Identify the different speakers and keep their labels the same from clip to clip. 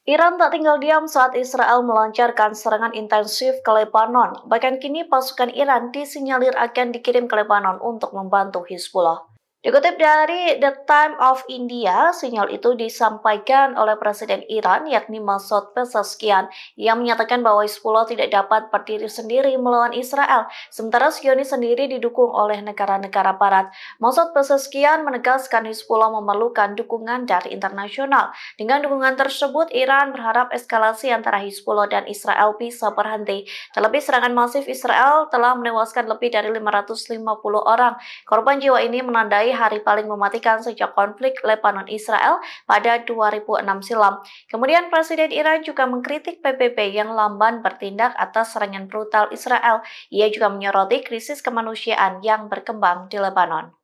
Speaker 1: Iran tak tinggal diam saat Israel melancarkan serangan intensif ke Lebanon. Bahkan kini pasukan Iran disinyalir akan dikirim ke Lebanon untuk membantu Hizbullah. Dikutip dari The Time of India, sinyal itu disampaikan oleh Presiden Iran yakni Masoud Pezeshkian yang menyatakan bahwa Hizbullah tidak dapat berdiri sendiri melawan Israel, sementara Zionis sendiri didukung oleh negara-negara barat. Masoud Pezeshkian menegaskan Hizbullah memerlukan dukungan dari internasional. Dengan dukungan tersebut, Iran berharap eskalasi antara Hizbullah dan Israel bisa berhenti. Terlebih serangan masif Israel telah menewaskan lebih dari 550 orang. Korban jiwa ini menandai hari paling mematikan sejak konflik Lebanon-Israel pada 2006 silam. Kemudian Presiden Iran juga mengkritik PBB yang lamban bertindak atas serangan brutal Israel. Ia juga menyoroti krisis kemanusiaan yang berkembang di Lebanon.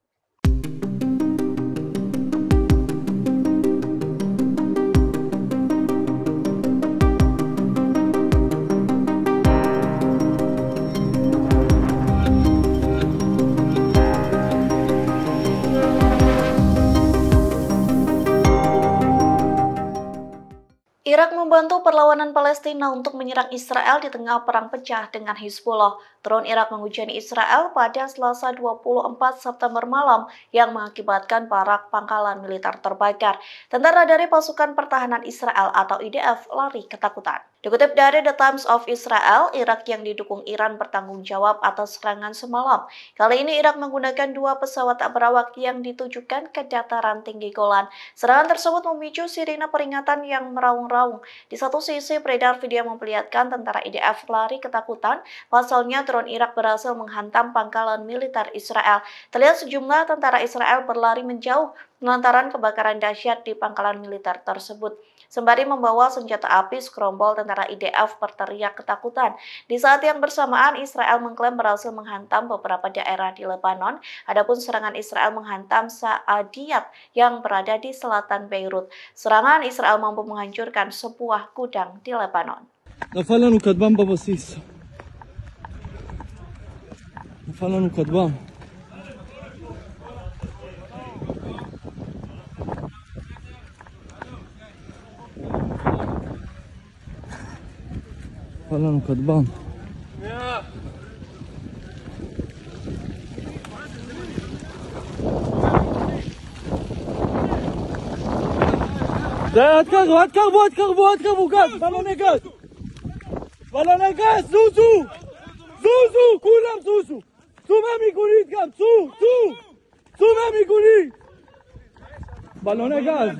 Speaker 1: Irak membantu perlawanan Palestina untuk menyerang Israel di tengah perang pecah dengan Hizbullah. Drone Irak menghujani Israel pada Selasa 24 September malam yang mengakibatkan barak pangkalan militer terbakar. Tentara dari pasukan pertahanan Israel atau IDF lari ketakutan. Dikutip dari The Times of Israel, Irak yang didukung Iran bertanggung jawab atas serangan semalam. Kali ini Irak menggunakan 2 pesawat tak berawak yang ditujukan ke dataran tinggi Golan. Serangan tersebut memicu sirine peringatan yang meraung-raung. Di satu sisi, beredar video memperlihatkan tentara IDF lari ketakutan. Pasalnya, drone Irak berhasil menghantam pangkalan militer Israel. Terlihat sejumlah tentara Israel berlari menjauh lantaran kebakaran dahsyat di pangkalan militer tersebut. Sembari membawa senjata api, sekelompok tentara IDF berteriak ketakutan. Di saat yang bersamaan, Israel mengklaim berhasil menghantam beberapa daerah di Lebanon. Adapun serangan Israel menghantam Sa'adiyat yang berada di selatan Beirut. Serangan Israel mampu menghancurkan sebuah gudang di Lebanon.
Speaker 2: فعلا كدبان هتكربوا قاز بلوني قاز زوزو كلهم زوزو ما میکنید کم ما میکنید بلوني قاز.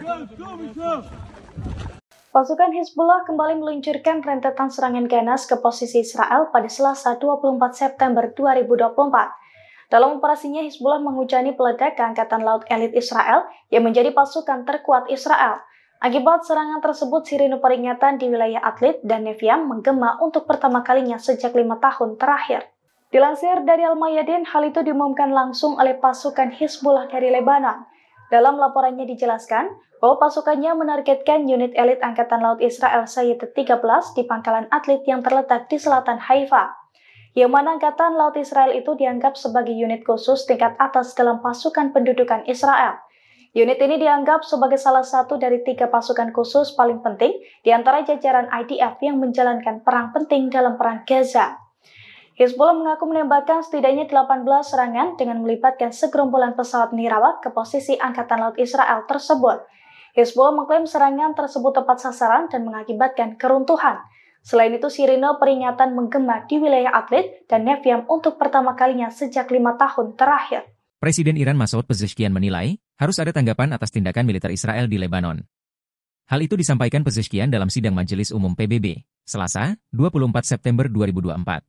Speaker 1: Pasukan Hizbullah kembali meluncurkan rentetan serangan ganas ke posisi Israel pada Selasa 24 September 2024. Dalam operasinya, Hizbullah menghujani peledak ke Angkatan Laut Elit Israel yang menjadi pasukan terkuat Israel. Akibat serangan tersebut, sirine peringatan di wilayah Atlit dan Neviam menggema untuk pertama kalinya sejak 5 tahun terakhir. Dilansir dari Al-Mayadin, hal itu diumumkan langsung oleh pasukan Hizbullah dari Lebanon. Dalam laporannya dijelaskan bahwa pasukannya menargetkan unit elit Angkatan Laut Israel Sayeret 13 di pangkalan Atlit yang terletak di selatan Haifa, yang mana Angkatan Laut Israel itu dianggap sebagai unit khusus tingkat atas dalam pasukan pendudukan Israel. Unit ini dianggap sebagai salah satu dari 3 pasukan khusus paling penting di antara jajaran IDF yang menjalankan perang penting dalam perang Gaza. Hizbullah mengaku menembakkan setidaknya 18 serangan dengan melibatkan segerombolan pesawat nirawak ke posisi Angkatan Laut Israel tersebut. Hizbullah mengklaim serangan tersebut tepat sasaran dan mengakibatkan keruntuhan. Selain itu, sirine peringatan menggema di wilayah Atlit dan Neviam untuk pertama kalinya sejak 5 tahun terakhir.
Speaker 3: Presiden Iran Masoud Pezeshkian menilai, harus ada tanggapan atas tindakan militer Israel di Lebanon. Hal itu disampaikan Pezeshkian dalam sidang Majelis Umum PBB, Selasa, 24 September 2024.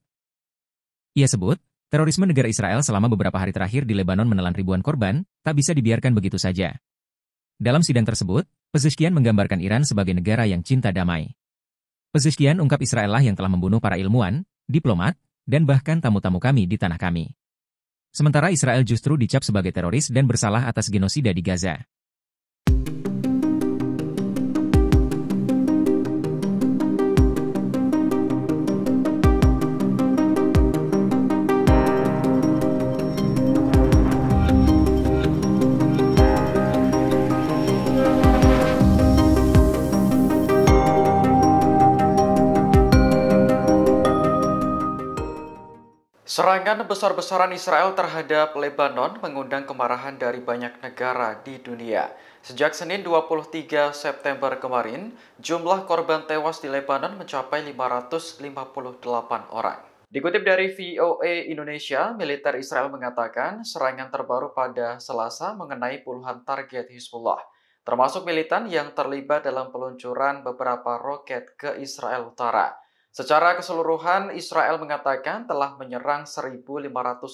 Speaker 3: Ia sebut, terorisme negara Israel selama beberapa hari terakhir di Lebanon menelan ribuan korban, tak bisa dibiarkan begitu saja. Dalam sidang tersebut, Pezeshkian menggambarkan Iran sebagai negara yang cinta damai. Pezeshkian ungkap Israel lah yang telah membunuh para ilmuwan, diplomat, dan bahkan tamu-tamu kami di tanah kami. Sementara Israel justru dicap sebagai teroris dan bersalah atas genosida di Gaza.
Speaker 4: Serangan besar-besaran Israel terhadap Lebanon mengundang kemarahan dari banyak negara di dunia. Sejak Senin 23 September kemarin, jumlah korban tewas di Lebanon mencapai 558 orang. Dikutip dari VOA Indonesia, militer Israel mengatakan serangan terbaru pada Selasa mengenai puluhan target Hizbullah, termasuk militan yang terlibat dalam peluncuran beberapa roket ke Israel Utara. Secara keseluruhan, Israel mengatakan telah menyerang 1.500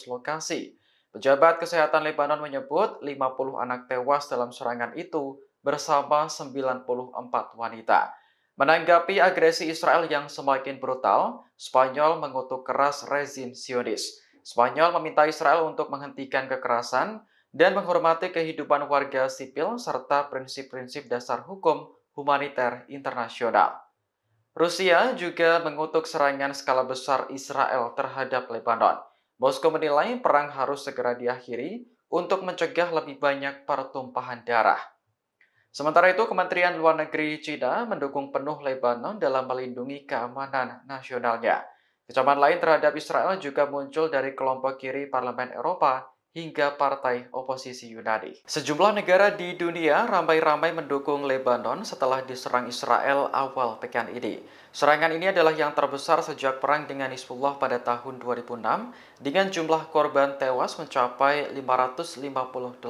Speaker 4: lokasi. Pejabat Kesehatan Lebanon menyebut 50 anak tewas dalam serangan itu bersama 94 wanita. Menanggapi agresi Israel yang semakin brutal, Spanyol mengutuk keras rezim Zionis. Spanyol meminta Israel untuk menghentikan kekerasan dan menghormati kehidupan warga sipil serta prinsip-prinsip dasar hukum humaniter internasional. Rusia juga mengutuk serangan skala besar Israel terhadap Lebanon. Moskow menilai perang harus segera diakhiri untuk mencegah lebih banyak pertumpahan darah. Sementara itu, Kementerian Luar Negeri China mendukung penuh Lebanon dalam melindungi keamanan nasionalnya. Kecaman lain terhadap Israel juga muncul dari kelompok kiri Parlemen Eropa hingga partai oposisi Yunani. Sejumlah negara di dunia ramai-ramai mendukung Lebanon setelah diserang Israel awal pekan ini. Serangan ini adalah yang terbesar sejak perang dengan Hizbullah pada tahun 2006 dengan jumlah korban tewas mencapai 558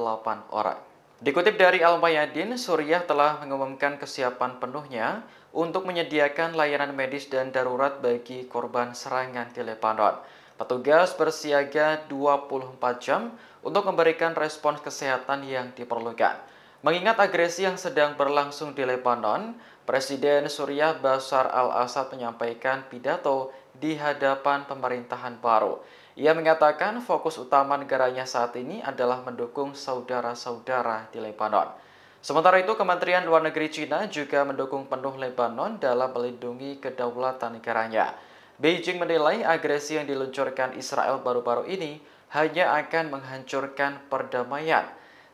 Speaker 4: orang. Dikutip dari Al-Mayadin, Suriah telah mengumumkan kesiapan penuhnya untuk menyediakan layanan medis dan darurat bagi korban serangan di Lebanon. Petugas bersiaga 24 jam untuk memberikan respons kesehatan yang diperlukan. Mengingat agresi yang sedang berlangsung di Lebanon, Presiden Suriah Bashar al-Assad menyampaikan pidato di hadapan pemerintahan baru. Ia mengatakan fokus utama negaranya saat ini adalah mendukung saudara-saudara di Lebanon. Sementara itu, Kementerian Luar Negeri China juga mendukung penuh Lebanon dalam melindungi kedaulatan negaranya. Beijing menilai agresi yang diluncurkan Israel baru-baru ini hanya akan menghancurkan perdamaian.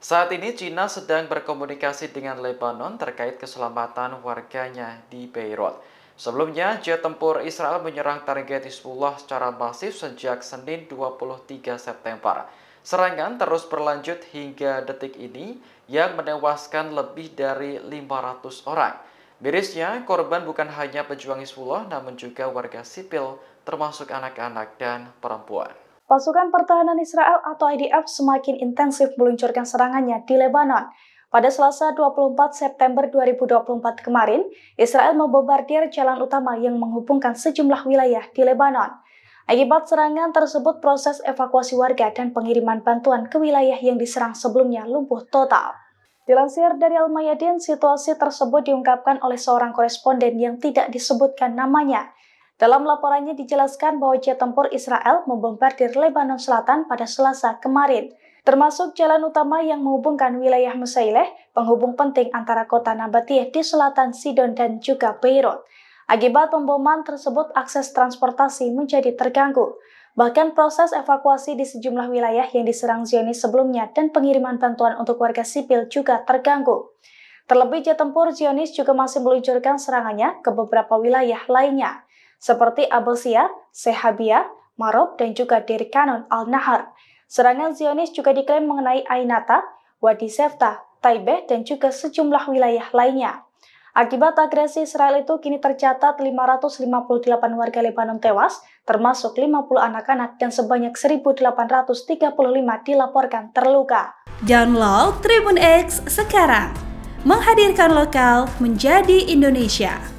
Speaker 4: Saat ini China sedang berkomunikasi dengan Lebanon terkait keselamatan warganya di Beirut. Sebelumnya, jet tempur Israel menyerang target Hizbullah secara masif sejak Senin 23 September. Serangan terus berlanjut hingga detik ini yang menewaskan lebih dari 500 orang. Mirisnya, korban bukan hanya pejuang Hizbullah, namun juga warga sipil, termasuk anak-anak dan perempuan.
Speaker 1: Pasukan Pertahanan Israel atau IDF semakin intensif meluncurkan serangannya di Lebanon. Pada Selasa 24 September 2024 kemarin, Israel membombardir jalan utama yang menghubungkan sejumlah wilayah di Lebanon. Akibat serangan tersebut, proses evakuasi warga dan pengiriman bantuan ke wilayah yang diserang sebelumnya lumpuh total. Dilansir dari Al-Mayadin, situasi tersebut diungkapkan oleh seorang koresponden yang tidak disebutkan namanya. Dalam laporannya dijelaskan bahwa jet tempur Israel membombardir Lebanon Selatan pada Selasa kemarin, termasuk jalan utama yang menghubungkan wilayah Musaileh, penghubung penting antara kota Nabatiyah di selatan Sidon dan juga Beirut. Akibat pemboman tersebut, akses transportasi menjadi terganggu. Bahkan proses evakuasi di sejumlah wilayah yang diserang Zionis sebelumnya dan pengiriman bantuan untuk warga sipil juga terganggu. Terlebih jet tempur Zionis juga masih meluncurkan serangannya ke beberapa wilayah lainnya, seperti Abbasiyah, Sehabiyah, Marob, dan juga Deir Kanon al-Nahar. Serangan Zionis juga diklaim mengenai Ainata, Wadi Sefta, Taibeh, dan juga sejumlah wilayah lainnya. Akibat agresi Israel itu kini tercatat 558 warga Lebanon tewas, termasuk 50 anak-anak dan sebanyak 1.835 dilaporkan terluka.
Speaker 5: Download Tribun X sekarang, menghadirkan lokal menjadi Indonesia.